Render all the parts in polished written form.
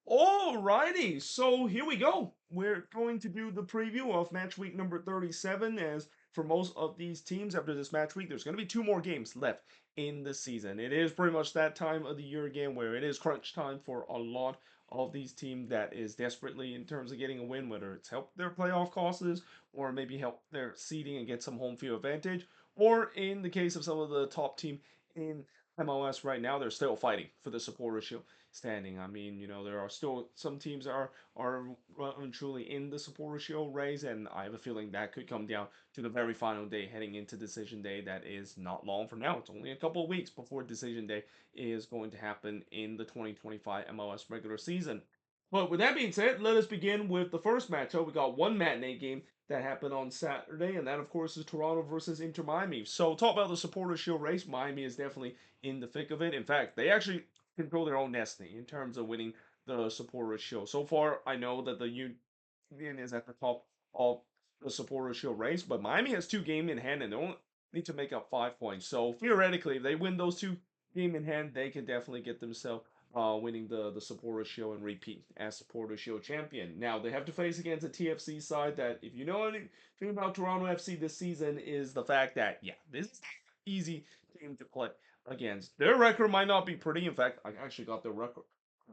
Alrighty, so here we go. We're going to do the preview of match week number 37. As for most of these teams, after this match week, there's going to be two more games left in the season. It is pretty much that time of the year again where it is crunch time for a lot of these teams that is desperately in terms of getting a win, whether it's help their playoff causes or maybe help their seeding and get some home field advantage, or in the case of some of the top team in MLS right now, they're still fighting for the supporter shield standing. I mean, there are still some teams that are well and truly in the supporter shield race, and I have a feeling that could come down to the very final day heading into decision day. That is not long from now. It's only a couple of weeks before decision day is going to happen in the 2025 MLS regular season. But with that being said, let us begin with the first matchup. We got one matinee game that happened on Saturday, and that, of course, is Toronto versus Inter Miami. So, talk about the supporter shield race. Miami is definitely in the thick of it. In fact, they actually control their own destiny in terms of winning the supporter shield. So far, I know that the Union is at the top of the supporter shield race, but Miami has two game in hand and they only need to make up 5 points. So theoretically, if they win those two game in hand, they can definitely get themselves winning the supporter shield and repeat as supporter shield champion. Now they have to face against a TFC side that, if you know anything about Toronto FC this season, is the fact that this is easy team to play against. Their record might not be pretty. In fact, I actually got their record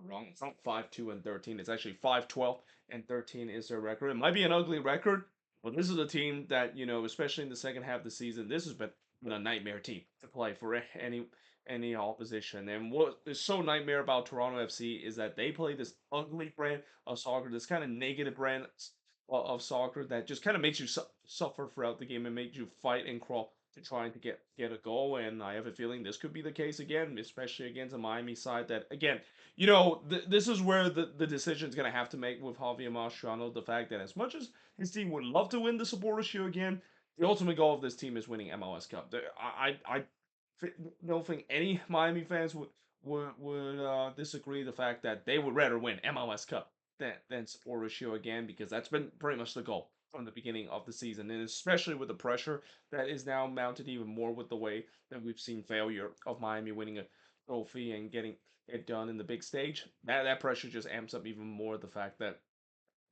wrong. It's not 5-2-13. It's actually 5-12-13 is their record. It might be an ugly record, but this is a team that, especially in the second half of the season, this has been a nightmare team to play for any opposition. And what is so nightmare about Toronto FC is that they play this ugly brand of soccer, this kind of negative brand of soccer that just kind of makes you suffer throughout the game and makes you fight and crawl to trying to get a goal. And I have a feeling this could be the case again, especially against a Miami side that, again, this is where the decision is going to have to make with Javier Mascherano. The fact that as much as his team would love to win the Supporters Shield again, the ultimate goal of this team is winning MLS Cup. I don't think any Miami fans would disagree the fact that they would rather win MLS Cup than Supporters Shield again, because that's been pretty much the goal from the beginning of the season, and especially with the pressure that is now mounted even more with the way that we've seen failure of Miami winning a trophy and getting it done in the big stage. That pressure just amps up even more the fact that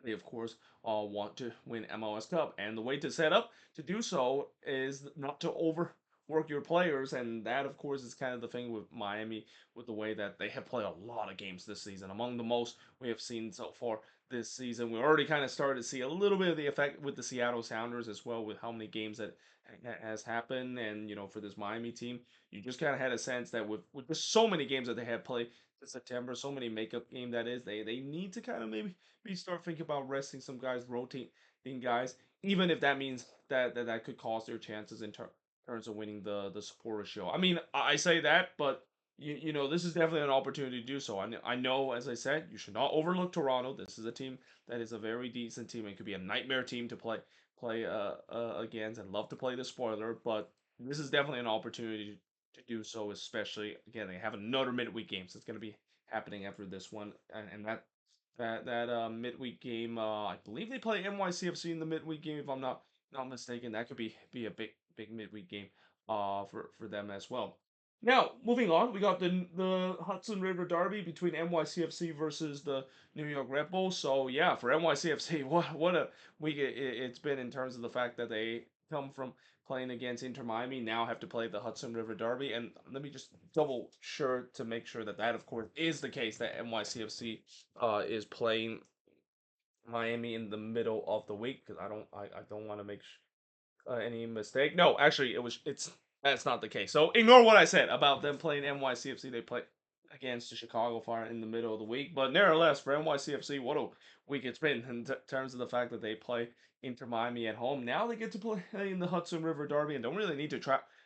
they, of course, all want to win MLS Cup. And the way to set up to do so is not to overwork your players. And that, of course, is kind of the thing with Miami, with the way that they have played a lot of games this season, among the most we have seen so far this season. We already kind of started to see a little bit of the effect with the Seattle Sounders as well, with how many games that has happened. And, for this Miami team, you just kind of had a sense that with just so many games that they have played in September, so many makeup game that is, they need to kind of maybe start thinking about resting some guys, rotating guys, even if that means that could cost their chances in terms of winning the supporter show. I mean, I say that, but this is definitely an opportunity to do so. I know, as I said, you should not overlook Toronto. This is a team that is a very decent team and could be a nightmare team to play against, and love to play the spoiler, but this is definitely an opportunity to do so, especially again they have another midweek game, so it's going to be happening after this one, and that midweek game. I believe they play NYCFC in the midweek game, if I'm not mistaken. That could be a big midweek game for them as well. Now, moving on, we got the Hudson River Derby between NYCFC versus the New York Red Bulls. So yeah, for NYCFC, what a week it's been in terms of the fact that they come from playing against Inter Miami, now have to play the Hudson River Derby. And let me just double sure to make sure that of course is the case, that NYCFC is playing Miami in the middle of the week, because I don't want to make any mistake. No, actually, it's that's not the case. So ignore what I said about them playing NYCFC. They play against the Chicago Fire in the middle of the week, but nevertheless, for NYCFC, what a week it's been in terms of the fact that they play Inter Miami at home. Now they get to play in the Hudson River Derby and don't really need to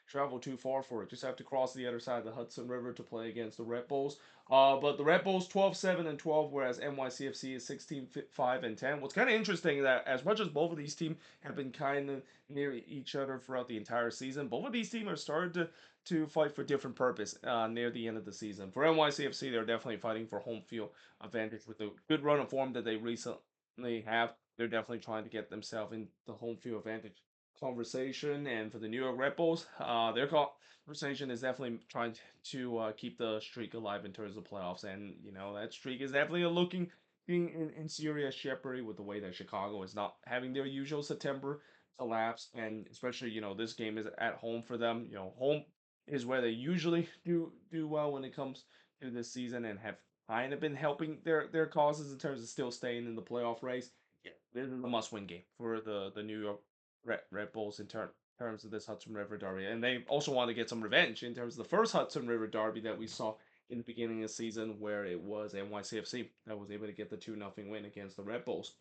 travel too far for it. Just have to cross the other side of the Hudson River to play against the Red Bulls. But the Red Bulls 12-7-12, whereas NYCFC is 16-5-10. What's kind of interesting that as much as both of these teams have been kind of near each other throughout the entire season, both of these teams are starting to fight for different purpose near the end of the season. For NYCFC, they're definitely fighting for home field advantage with the good run of form that they recently have. They're definitely trying to get themselves in the home field advantage conversation. And for the New York Red Bulls, their conversation is definitely trying to keep the streak alive in terms of playoffs. And, that streak is definitely looking being in serious jeopardy with the way that Chicago is not having their usual September collapse. And especially, this game is at home for them. Home is where they usually do well when it comes to this season and have kind of been helping their causes in terms of still staying in the playoff race. Yeah, this is a must-win game for the New York Red Bulls in terms of this Hudson River Derby, and they also want to get some revenge in terms of the first Hudson River Derby that we saw in the beginning of the season, where it was NYCFC that was able to get the 2-0 win against the Red Bulls.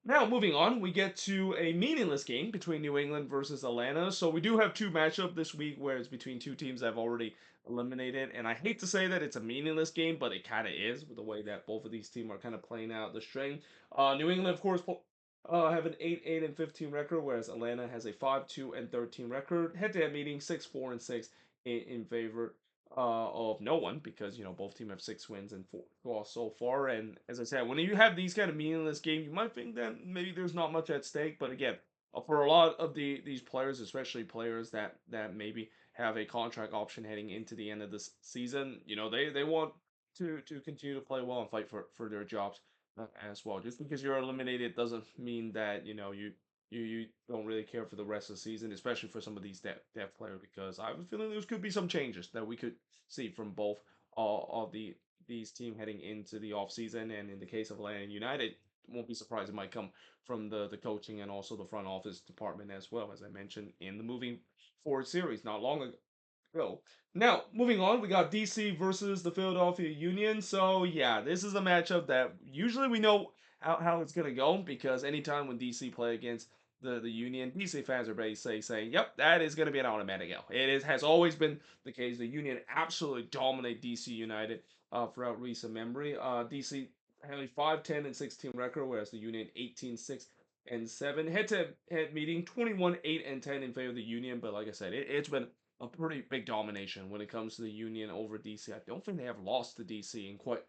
Now, moving on, we get to a meaningless game between New England versus Atlanta. So we do have two matchup this week where it's between two teams I've already eliminated. And I hate to say that it's a meaningless game, but it kind of is with the way that both of these teams are kind of playing out the string. New England, of course, have an 8-15 record, whereas Atlanta has a 5-13 record. Head-to-head meeting 6-4 in favor of no one, because both teams have 6 wins and 4 loss so far. And as I said, when you have these kind of meaningless games, you might think that maybe there's not much at stake. But again, for a lot of these players, especially players that maybe have a contract option heading into the end of this season, they want to continue to play well and fight for their jobs as well. Just because you're eliminated doesn't mean that you don't really care for the rest of the season, especially for some of these depth players. Because I have a feeling there could be some changes that we could see from both of these team heading into the off season. And in the case of Atlanta United, won't be surprised it might come from the coaching and also the front office department as well, as I mentioned in the moving forward series not long ago. Go. Now, moving on, we got DC versus the Philadelphia Union. So, yeah, this is a matchup that usually we know how it's going to go, because anytime when DC play against the Union, DC fans are basically saying, yep, that is going to be an automatic L. Has always been the case. The Union absolutely dominate DC United throughout recent memory. DC had a 5-10-16 record, whereas the Union 18-6-7. Head-to-head meeting 21-8-10 in favor of the Union. But like I said, it's been a pretty big domination when it comes to the Union over DC. I don't think they have lost to DC in quite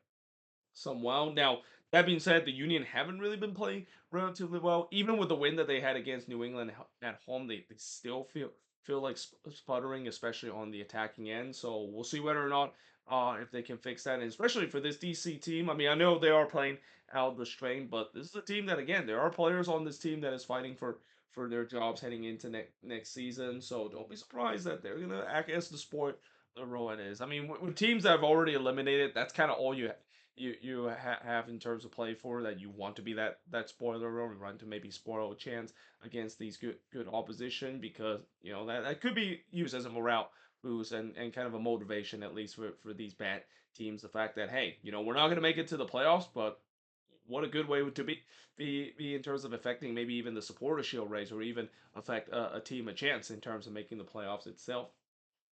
some while. Now, that being said, the Union haven't really been playing relatively well. Even with the win that they had against New England at home, they still feel like sputtering, especially on the attacking end. So we'll see whether or not if they can fix that, and especially for this DC team. I mean, I know they are playing out the strain, but this is a team that, again, there are players on this team that is fighting for their jobs heading into next season. So don't be surprised that they're gonna act as the sport the role it is. I mean, with teams that have already eliminated, that's kind of all have in terms of play for, that you want to be that spoiler role, run to maybe spoil a chance against these good opposition, because that could be used as a morale boost and kind of a motivation, at least for these bad teams. The fact that, hey, we're not going to make it to the playoffs, but what a good way to be in terms of affecting maybe even the supporter shield race, or even affect a team a chance in terms of making the playoffs itself.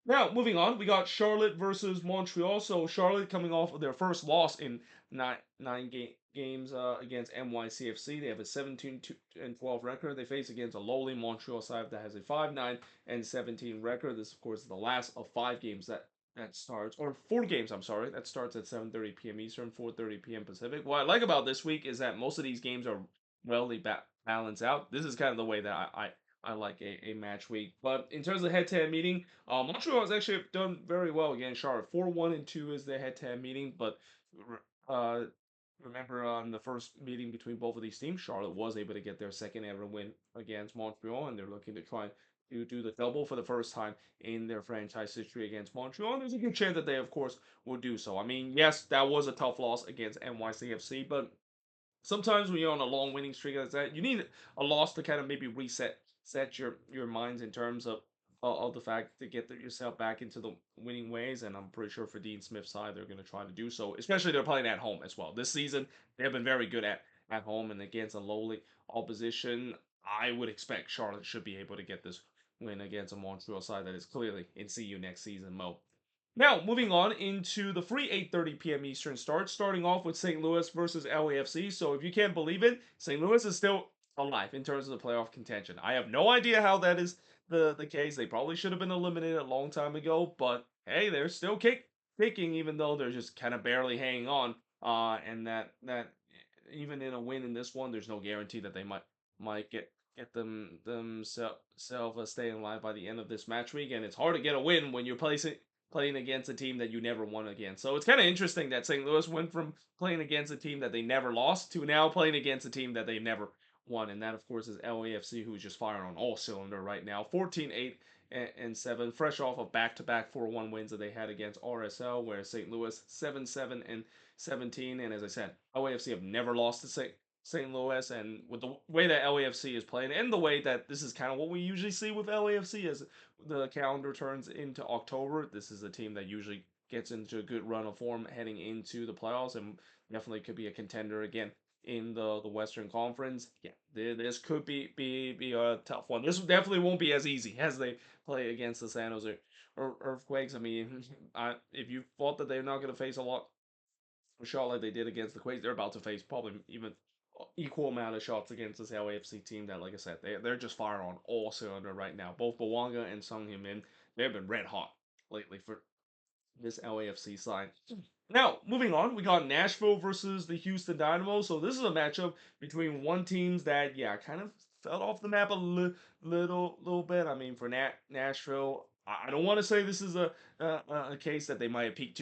Now, moving on, we got Charlotte versus Montreal. So Charlotte coming off of their first loss in games against NYCFC. They have a 17-12 record. They face against a lowly Montreal side that has a 5-9-17 record. This, of course, is the last of 5 games that starts, or 4 games, I'm sorry, that starts at 7:30 p.m. Eastern, 4:30 p.m. Pacific. What I like about this week is that most of these games are balanced out. This is kind of the way that I like a match week. But in terms of head-to-head meeting, Montreal has actually done very well against Charlotte. 4-1-2 is their head-to-head meeting. But uh, remember, on the first meeting between both of these teams, Charlotte was able to get their second ever win against Montreal, and they're looking to try to do the double for the first time in their franchise history against Montreal. And there's a good chance that they, of course, will do so. I mean, yes, that was a tough loss against NYCFC, but sometimes when you're on a long winning streak like that, you need a loss to kind of maybe set your minds in terms of the fact to get yourself back into the winning ways. And I'm pretty sure for Dean Smith's side, they're going to try to do so. Especially they're playing at home as well this season. They have been very good at home and against a lowly opposition. I would expect Charlotte should be able to get this win against a Montreal side that is clearly in see you next season mode. Now, moving on into the free 8:30 p.m. Eastern start, starting off with St. Louis versus LAFC. So if you can't believe it, St. Louis is still alive in terms of the playoff contention. I have no idea how that is the case. They probably should have been eliminated a long time ago, but hey, they're still kicking, even though they're just kind of barely hanging on. And that even in a win in this one, there's no guarantee that they might get get themselves staying alive by the end of this match week, and it's hard to get a win when you're playing against a team that you never won against. So it's kind of interesting that St. Louis went from playing against a team that they never lost to now playing against a team that they've never won, and that of course is LAFC, who's just firing on all cylinder right now. 14-8 and 7, fresh off of back-to-back 4-1 wins that they had against RSL, where St. Louis 7-7 and 17. And as I said, LAFC have never lost to St. Louis, and with the way that LAFC is playing, and the way that this is kind of what we usually see with LAFC as the calendar turns into October, this is a team that usually gets into a good run of form heading into the playoffs, and definitely could be a contender again in the Western Conference. Yeah, this could be a tough one. This definitely won't be as easy as they play against the San Jose Earthquakes. I mean, if you thought that they're not going to face a lot shot like they did against the Quakes, they're about to face probably even equal amount of shots against this LAFC team that, like I said, they're just firing on all cylinder right now. Both Bawanga and Sung Min, they've been red hot lately for this LAFC side. Now, moving on, we got Nashville versus the Houston Dynamo. So this is a matchup between one teams that, yeah, kind of fell off the map a little bit. I mean, for Nashville, I don't want to say this is a case that they might have peaked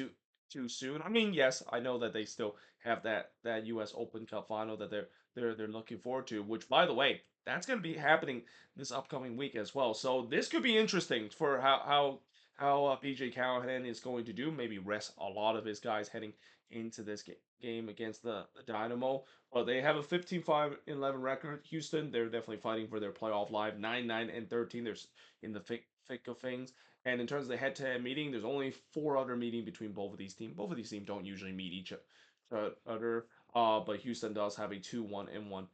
too soon. I mean, yes, I know that they still have that U.S. Open Cup final that they're looking forward to. Which, by the way, that's going to be happening this upcoming week as well. So this could be interesting for how PJ Callahan is going to do. Maybe rest a lot of his guys heading into this game against the Dynamo. But they have a 15-5-11 record. Houston, they're definitely fighting for their playoff live. 9-9 and 13. They're in the thick of things. And in terms of the head-to-head meeting, there's only 4 other meeting between both of these teams. Both of these teams don't usually meet each other. But Houston does have a 2-1-1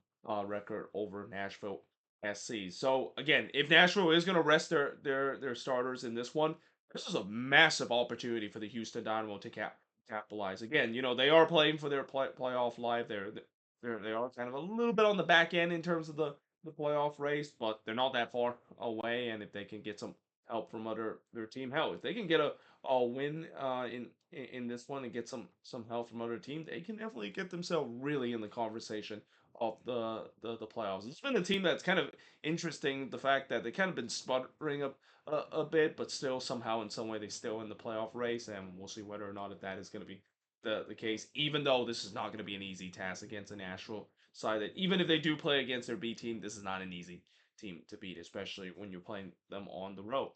record over Nashville SC. So again, if Nashville is going to rest their starters in this one, this is a massive opportunity for the Houston Dynamo to capitalize. Again, they are playing for their playoff life. They are kind of a little bit on the back end in terms of the playoff race, but they're not that far away. And if they can get some help from their team, hell, if they can get a win in this one and get some help from other teams, they can definitely get themselves really in the conversation of the playoffs. It's been a team that's kind of interesting. The fact that they kind of been sputtering up a bit, but still somehow in some way they still in the playoff race, and we'll see whether or not if that is going to be the case. Even though this is not going to be an easy task against a Nashville side, that even if they do play against their B team, this is not an easy team to beat, especially when you're playing them on the road.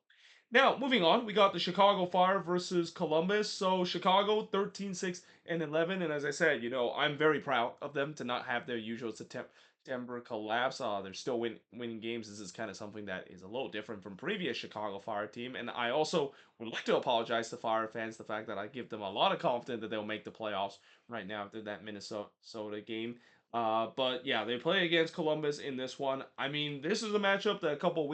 Now, moving on, we got the Chicago Fire versus Columbus. So, Chicago 13-6 and 11. And as I said, I'm very proud of them to not have their usual September collapse. They're still winning games. This is kind of something that is a little different from previous Chicago Fire team. And I also would like to apologize to Fire fans the fact that I give them a lot of confidence that they'll make the playoffs right now after that Minnesota game. But yeah, they play against Columbus in this one. I mean, this is a matchup that a couple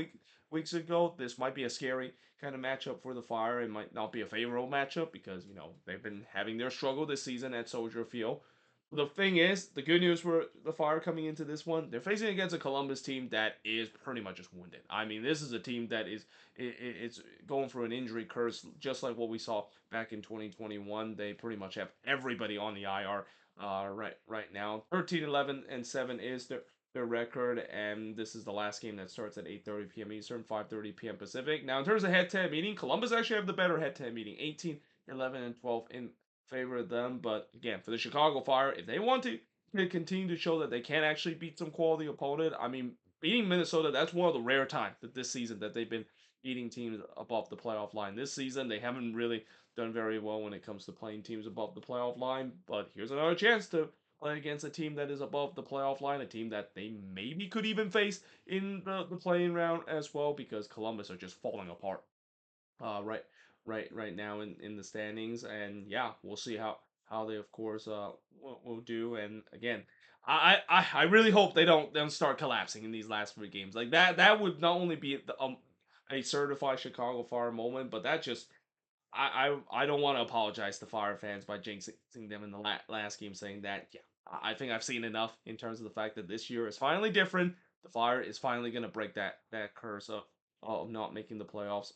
weeks ago, this might be a scary kind of matchup for the Fire. It might not be a favorable matchup because, they've been having their struggle this season at Soldier Field. The thing is, the good news for the Fire coming into this one, they're facing against a Columbus team that is pretty much just wounded. I mean, this is a team that it's going through an injury curse, just like what we saw back in 2021. They pretty much have everybody on the IR right now. 13-11 and 7 is their record, and this is the last game that starts at 8:30 p.m. Eastern, 5:30 p.m. Pacific. Now, in terms of head-to-head meeting, Columbus actually have the better head-to-head meeting, 18-11 and 12 in favor of them. But again, for the Chicago Fire, if they want to continue to show that they can actually beat some quality opponent, I mean, beating Minnesota, that's one of the rare times that this season that they've been beating teams above the playoff line. This season, they haven't really done very well when it comes to playing teams above the playoff line. But here's another chance to play against a team that is above the playoff line, a team that they maybe could even face in the playing round as well, because Columbus are just falling apart right right now in the standings. And yeah, we'll see how they of course will do. And again, I really hope they don't start collapsing in these last 3 games. Like that would not only be a certified Chicago Fire moment, but that just I don't want to apologize to Fire fans by jinxing them in the last game, saying that, yeah, I think I've seen enough in terms of the fact that this year is finally different. The Fire is finally going to break that curse of not making the playoffs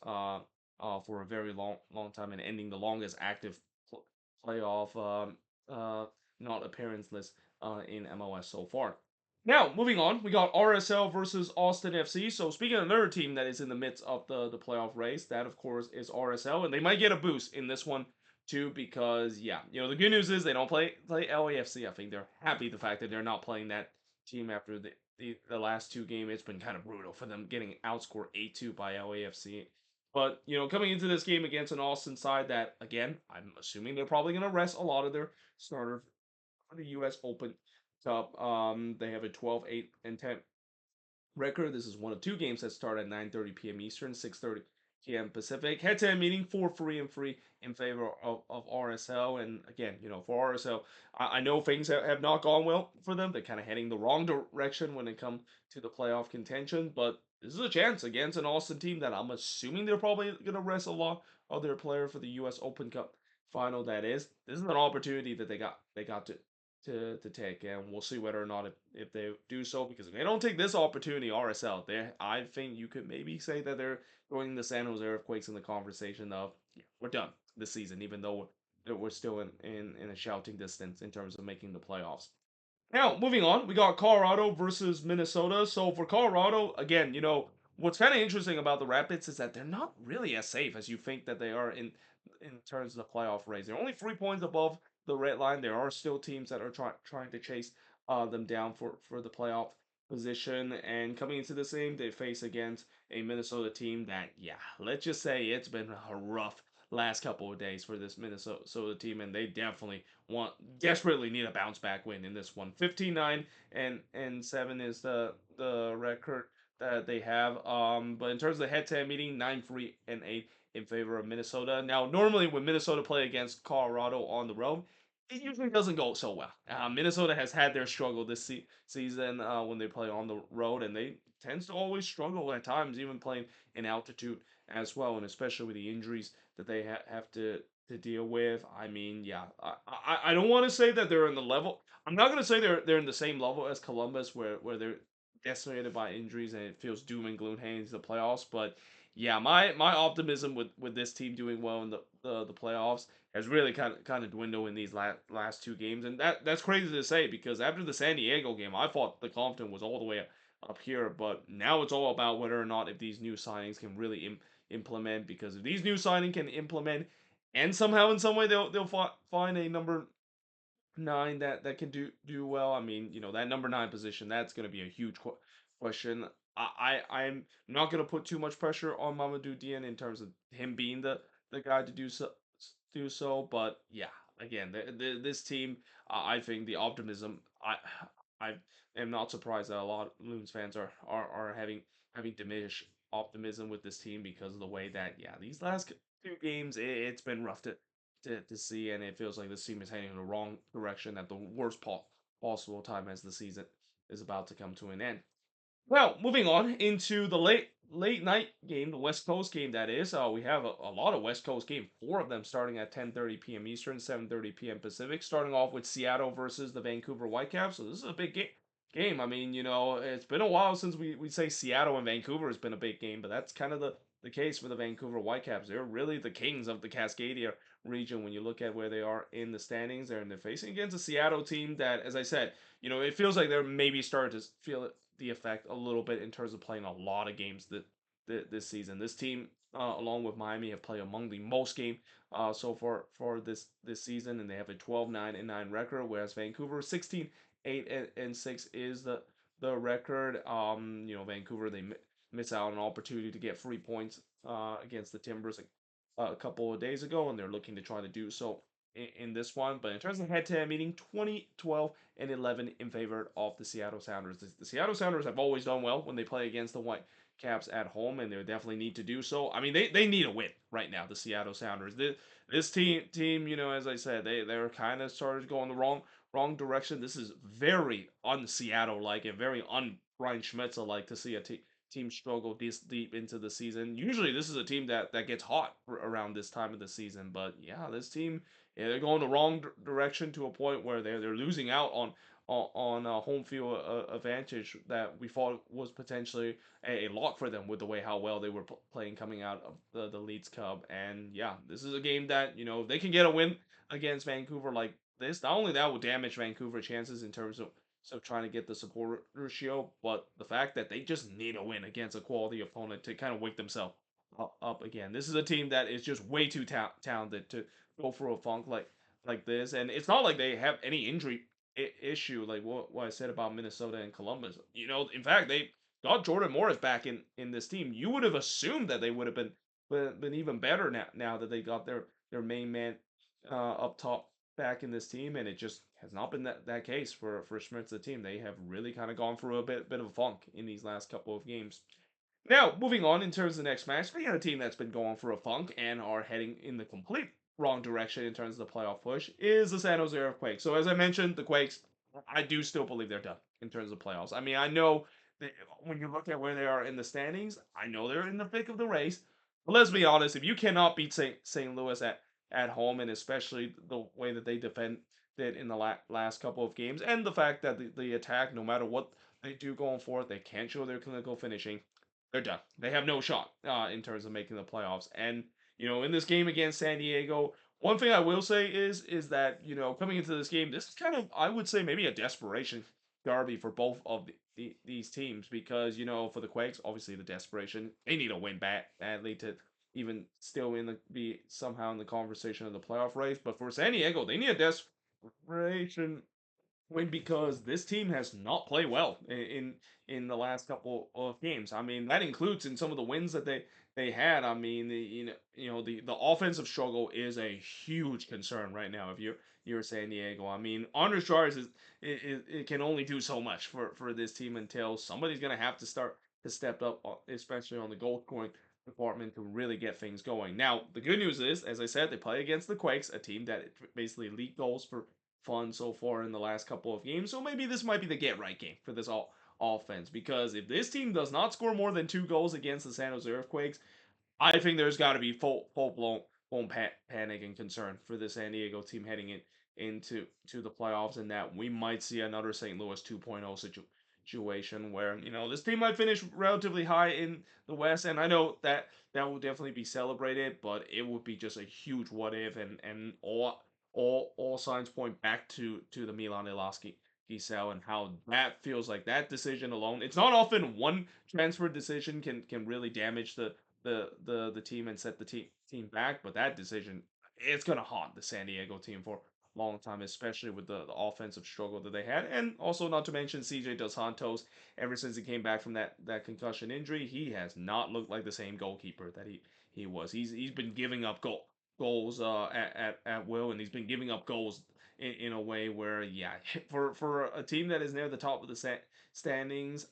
for a very long time, and ending the longest active playoff not appearance list in MLS so far. Now, moving on, we got RSL versus Austin FC. So, speaking of another team that is in the midst of the playoff race, that of course is RSL, and they might get a boost in this one too because yeah, the good news is they don't play LAFC. I think they're happy the fact that they're not playing that team after the last two games. It's been kind of brutal for them getting outscored 8-2 by LAFC. But coming into this game against an Austin side that again, I'm assuming they're probably going to rest a lot of their starters for the U.S. Open Cup. They have a 12-8-10 record. This is one of two games that start at 9:30 p.m. Eastern, 6:30 p.m. Pacific. Head-to-head meeting for free and free in favor of RSL. And again, for RSL, I know things have not gone well for them. They're kind of heading the wrong direction when it comes to the playoff contention. But this is a chance against an Austin team that I'm assuming they're probably going to rest a lot of their player for the U.S. Open Cup final. That is, this is an opportunity that they got to take, and we'll see whether or not if they do so. Because if they don't take this opportunity, RSL, I think you could maybe say that they're throwing the San Jose Earthquakes in the conversation of yeah, we're done this season, even though we're still in a shouting distance in terms of making the playoffs. Now, moving on, we got Colorado versus Minnesota. So for Colorado, again, what's kind of interesting about the Rapids is that they're not really as safe as you think that they are in terms of the playoff race. They're only 3 points above the red line. There are still teams that are trying to chase them down for the playoff position. And coming into this game, they face against a Minnesota team that, yeah, let's just say it's been a rough last couple of days for this Minnesota team, and they definitely desperately need a bounce back win in this one. 15-9 and 7 is the record that they have. But in terms of the head-to-head meeting, 9-3 and 8 in favor of Minnesota. Now, normally when Minnesota play against Colorado on the road, it usually doesn't go so well. Minnesota has had their struggle this season when they play on the road, and they tends to always struggle at times, even playing in altitude as well, and especially with the injuries that they have to deal with. I mean, yeah, I don't want to say that they're in the level. I'm not gonna say they're in the same level as Columbus, where they're decimated by injuries and it feels doom and gloom heading into the playoffs. But yeah, my optimism with this team doing well in the playoffs has really kind of dwindled in these last two games, and that's crazy to say because after the San Diego game, I thought the confidence was all the way up here, but now it's all about whether or not if these new signings can really implement. Because if these new signings can implement, and somehow in some way they'll find a number 9 that can do well. I mean, that number 9 position, that's going to be a huge question. I'm not going to put too much pressure on Mamadou Dian in terms of him being the guy to do so. But yeah, again, this team, I think the optimism. I am not surprised that a lot of Loons fans are having diminished optimism with this team because of the way that yeah these last two games it's been rough to see, and it feels like this team is heading in the wrong direction at the worst possible time as the season is about to come to an end. Well, moving on into the late night game, the West Coast game that is. We have a lot of West Coast game, 4 of them starting at 10:30 p.m. Eastern, 7:30 p.m. Pacific. Starting off with Seattle versus the Vancouver Whitecaps. So this is a big game. I mean, it's been a while since we say Seattle and Vancouver has been a big game, but that's kind of the case for the Vancouver Whitecaps. They're really the kings of the Cascadia region when you look at where they are in the standings. They're facing against a Seattle team that, as I said, it feels like they're maybe starting to feel it the effect a little bit in terms of playing a lot of games this season. This team, along with Miami, have played among the most game so far for this season, and they have a 12-9-9 record, whereas Vancouver 16-8-6 is the record. Vancouver they miss out on an opportunity to get 3 points against the Timbers a couple of days ago, and they're looking to try to do so in this one. But in terms of head-to-head meeting, 20-12-11 in favor of the Seattle Sounders. The Seattle Sounders have always done well when they play against the Whitecaps at home, and they definitely need to do so. I mean, they need a win right now. The Seattle Sounders. This team, as I said, they're kind of started going the wrong direction. This is very un-Seattle like and very un-Brian Schmetzer like to see a team struggle this deep into the season. Usually, this is a team that gets hot around this time of the season, but yeah, this team, yeah, they're going the wrong direction to a point where they're losing out on home field advantage that we thought was potentially a lock for them with the way how well they were playing coming out of the Leeds Cup. And yeah, this is a game that if they can get a win against Vancouver like this, not only that will damage Vancouver chances in terms of So trying to get the support ratio, but the fact that they just need a win against a quality opponent to kind of wake themselves up again. This is a team that is just way too talented to go for a funk like this, and it's not like they have any injury issue like what I said about Minnesota and Columbus. In fact, they got Jordan Morris back in this team. You would have assumed that they would have been even better now that they got their main man up top back in this team, and it just has not been that case for Schmidt's team. They have really kind of gone through a bit of a funk in these last couple of games. Now, moving on in terms of the next match, we got a team that's been going for a funk and are heading in the complete wrong direction in terms of the playoff push is the San Jose Earthquakes. So as I mentioned, the Quakes, I do still believe they're done in terms of playoffs. I mean, I know that when you look at where they are in the standings, I know they're in the thick of the race. But let's be honest, if you cannot beat St. Louis at home, and especially the way that they defend it in the last couple of games, and the fact that the attack, no matter what they do going forward, they can't show their clinical finishing. They're done. They have no shot in terms of making the playoffs. And in this game against San Diego, one thing I will say is that coming into this game, this is kind of, I would say, maybe a desperation derby for both of these teams because for the Quakes, obviously the desperation, they need a win badly to even still be somehow in the conversation of the playoff race. But for San Diego, they need a desperation win because this team has not played well in the last couple of games. I mean, that includes in some of the wins that they had. I mean, the offensive struggle is a huge concern right now. If you're San Diego, I mean, Anders Jarvis it can only do so much for this team until somebody's gonna have to start to step up, especially on the goal scoring department to really get things going. Now, the good news is, as I said, they play against the Quakes, a team that basically leaked goals for fun so far in the last couple of games. So maybe this might be the get right game for this offense because if this team does not score more than 2 goals against the San Jose Earthquakes, I think there's got to be full blown panic and concern for the San Diego team heading into the playoffs, and that we might see another St. Louis 2.0 situation where this team might finish relatively high in the West, and I know that will definitely be celebrated, but it would be just a huge what if, and all signs point back to the Milan Elaski Giselle and how that feels like that decision alone. It's not often one transfer decision can really damage the team and set the team back, but that decision it's gonna haunt the San Diego team for a long time, especially with the offensive struggle that they had, and also not to mention CJ Dos Santos. Ever since he came back from that concussion injury, he has not looked like the same goalkeeper that he was. He's been giving up goals at will, and he's been giving up goals in a way where, yeah, for a team that is near the top of the standings,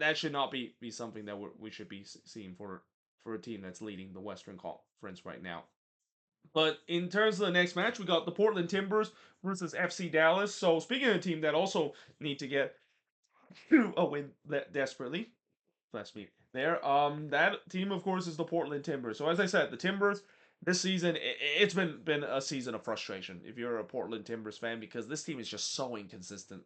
that should not be something that we should be seeing for a team that's leading the Western Conference right now. But in terms of the next match, we got the Portland Timbers versus FC Dallas. So speaking of a team that also need to get a win desperately, bless me. That team, of course, is the Portland Timbers. So as I said, the Timbers this season, it's been a season of frustration if you're a Portland Timbers fan because this team is just so inconsistent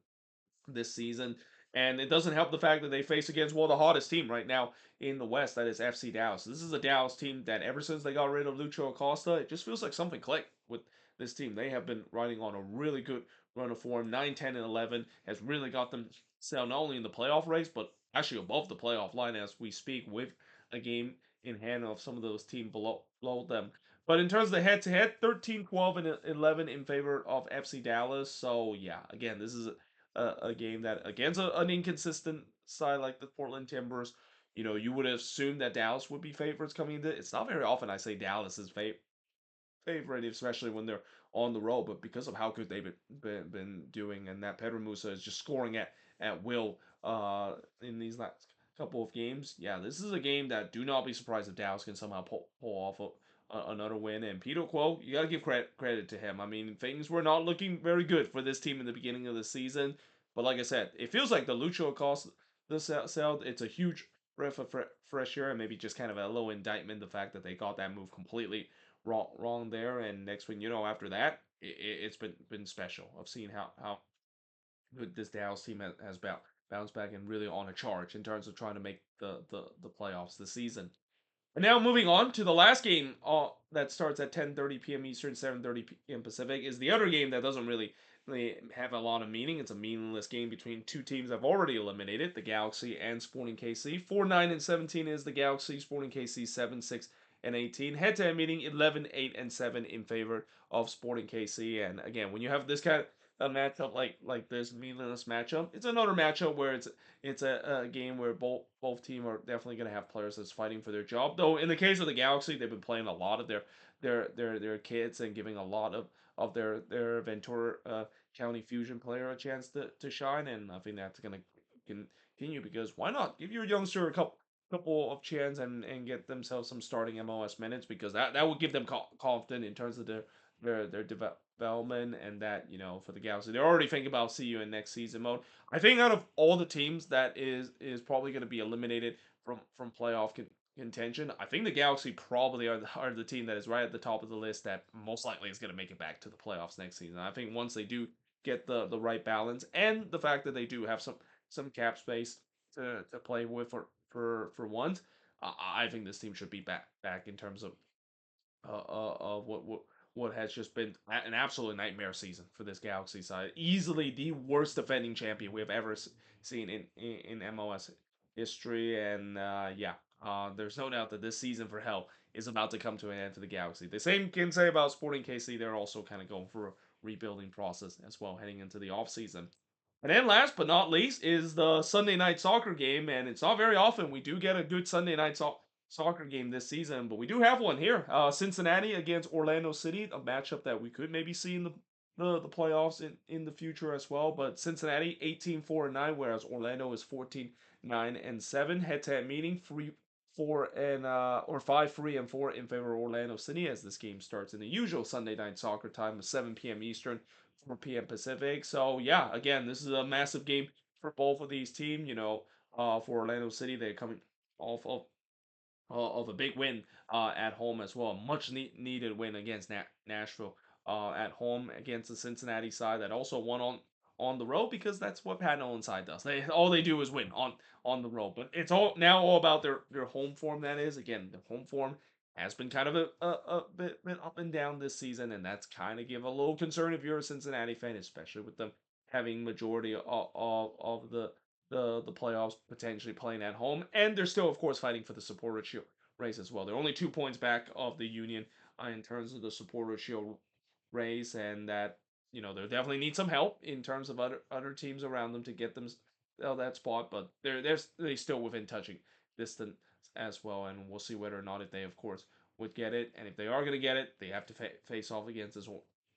this season. And it doesn't help the fact that they face against one of the hottest team right now in the West, that is FC Dallas. This is a Dallas team that ever since they got rid of Lucho Acosta, it just feels like something clicked with this team. They have been riding on a really good run of form. 9, 10, and 11 has really got them set not only in the playoff race, but actually above the playoff line as we speak with a game in hand of some of those teams below them. But in terms of the head-to-head, 13, 12, and 11 in favor of FC Dallas. So, yeah, again, this is a game that against an inconsistent side like the Portland Timbers, you would assume that Dallas would be favorites coming into it. It's not very often I say Dallas is favorite, especially when they're on the road, but because of how good they've been doing, and that Pedro Musa is just scoring at will in these last couple of games. Yeah, this is a game that do not be surprised if Dallas can somehow pull off another win. And Peter Quo, you got to give credit to him. I mean, things were not looking very good for this team in the beginning of the season, but like I said, it feels like the Lucho Acosta sell. It's a huge breath of fresh air, and maybe just kind of a low indictment the fact that they got that move completely wrong there. And next thing you know, after that, it's been special. I've seen how good this Dallas team has bounced back and really on a charge in terms of trying to make the playoffs this season. And now moving on to the last game that starts at 10:30 p.m. Eastern, 7:30 p.m. Pacific is the other game that doesn't really definitely have a lot of meaning. It's a meaningless game between two teams I've already eliminated, the Galaxy and Sporting KC. 4-9-17 is the Galaxy, Sporting KC 7-6-18. Head-to-head meeting 11-8-7 in favor of Sporting KC. And again, when you have this kind of matchup like this meaningless matchup, it's another matchup where it's a game where both team are definitely going to have players that's fighting for their job. Though in the case of the Galaxy, they've been playing a lot of their kids and giving a lot of their Ventura County Fusion player a chance to shine, and I think that's gonna continue because why not give your youngster a couple of chance and get themselves some starting MLS minutes because that would give them confidence in terms of their development and that for the Galaxy they're already thinking about see you in next season mode. I think out of all the teams that is probably going to be eliminated from playoff contention. I think the Galaxy probably are the team that is right at the top of the list that most likely is going to make it back to the playoffs next season. I think once they do get the right balance and the fact that they do have some cap space to play with for once, I think this team should be back in terms of what has just been an absolute nightmare season for this Galaxy side. Easily the worst defending champion we have ever seen in MLS history, and yeah, there's no doubt that this season for hell is about to come to an end for the Galaxy. The same can say about Sporting KC. They're also kind of going for a rebuilding process as well heading into the off season. And then last but not least is the Sunday night soccer game, and it's not very often we do get a good Sunday night soccer game this season, but we do have one here. Cincinnati against Orlando City, a matchup that we could maybe see in the playoffs in the future as well. But Cincinnati 18-4-9, whereas Orlando is 14-9-7. Head-to-head meeting 3-4 and or 5-3-4 in favor of Orlando City as this game starts in the usual Sunday night soccer time of 7 p.m. Eastern, 4 p.m. Pacific. So yeah, again, this is a massive game for both of these teams. For Orlando City, they're coming off of a big win at home as well. Much needed win against Nashville at home against the Cincinnati side that also won on the road because that's what Pat Nolan side does. All they do is win on the road. But it's all about their home form. That is again the home form has been kind of a bit up and down this season, and that's kind of give a little concern if you're a Cincinnati fan, especially with them having majority of the playoffs potentially playing at home, and they're still, of course, fighting for the supporter shield race as well. They're only 2 points back of the Union in terms of the supporter shield race, and that they definitely need some help in terms of other teams around them to get them that spot, but they still within touching distance as well, and we'll see whether or not if they, of course, would get it, and if they are going to get it, they have to face off against this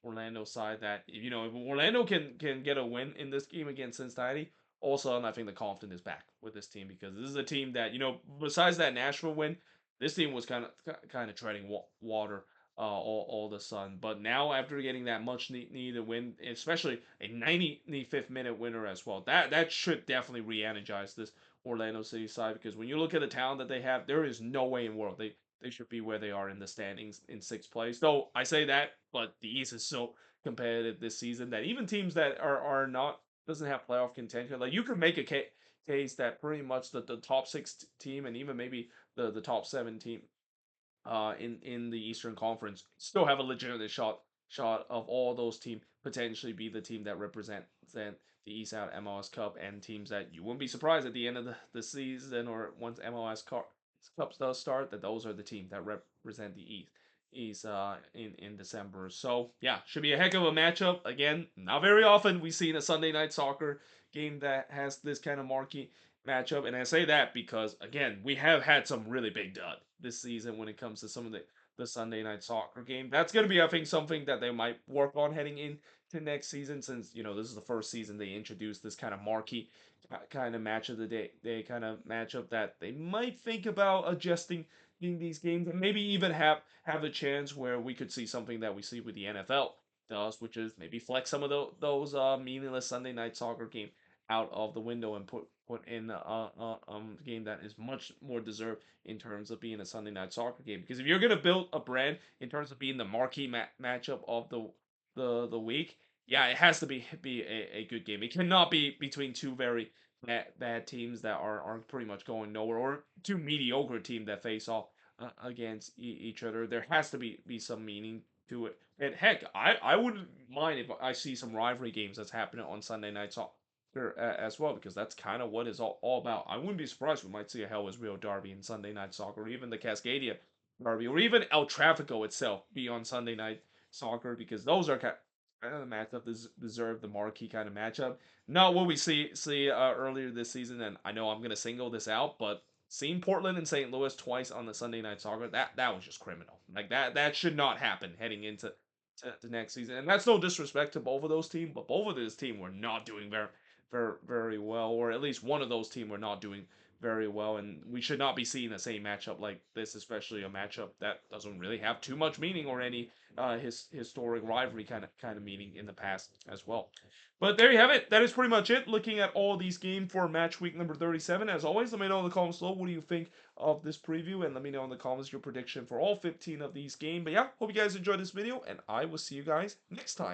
Orlando side that if Orlando can get a win in this game against Cincinnati, all of a sudden I think the confidence is back with this team because this is a team that besides that Nashville win, this team was kind of treading water all of a sudden. But now after getting that much needed win, especially a 95th minute winner as well, that should definitely re-energize this Orlando City side because when you look at the talent that they have, there is no way in the world they should be where they are in the standings in sixth place. Though I say that, but the East is so competitive this season that even teams that are not doesn't have playoff contention, like you could make a case that pretty much the top six team and even maybe the top seven team in the Eastern Conference still have a legitimate shot of all those teams potentially be the team that represent the East out MLS Cup and teams that you wouldn't be surprised at the end of the season or once Cup does start that those are the teams that represent the East in December. So yeah, should be a heck of a matchup. Again, not very often we see in a Sunday night soccer game that has this kind of marquee matchup. And I say that because again, we have had some really big dud this season when it comes to some of the Sunday night soccer game. That's gonna be, I think, something that they might work on heading into next season, since this is the first season they introduced this kind of marquee kind of match of the day kind of matchup that they might think about adjusting in these games and maybe even have a chance where we could see something that we see with the NFL does, which is maybe flex some of those meaningless Sunday night soccer game out of the window and put in a game that is much more deserved in terms of being a Sunday night soccer game. Because if you're gonna build a brand in terms of being the marquee matchup of the week, yeah, it has to be a good game. It cannot be between two very bad teams that are pretty much going nowhere, or two mediocre teams that face off against each other. There has to be some meaning to it. And heck, I wouldn't mind if I see some rivalry games that's happening on Sunday night soccer as well, because that's kind of what it's all about. I wouldn't be surprised we might see a Hell is Real derby in Sunday night soccer, or even the Cascadia derby, or even El Trafico itself be on Sunday night soccer, because those are kind of the matchup deserve the marquee kind of matchup. Not what we see earlier this season, and I know I'm gonna single this out, but seeing Portland and St. Louis twice on the Sunday night soccer, that was just criminal. Like that should not happen heading into to next season. And that's no disrespect to both of those teams, but both of those teams were not doing very well, or at least one of those teams were not doing very well, and we should not be seeing the same matchup like this, especially a matchup that doesn't really have too much meaning or any historic rivalry kind of meaning in the past as well. But there you have it. That is pretty much it. Looking at all these games for match week number 37. As always, let me know in the comments below what do you think of this preview, and let me know in the comments your prediction for all 15 of these games. But yeah, hope you guys enjoyed this video, and I will see you guys next time.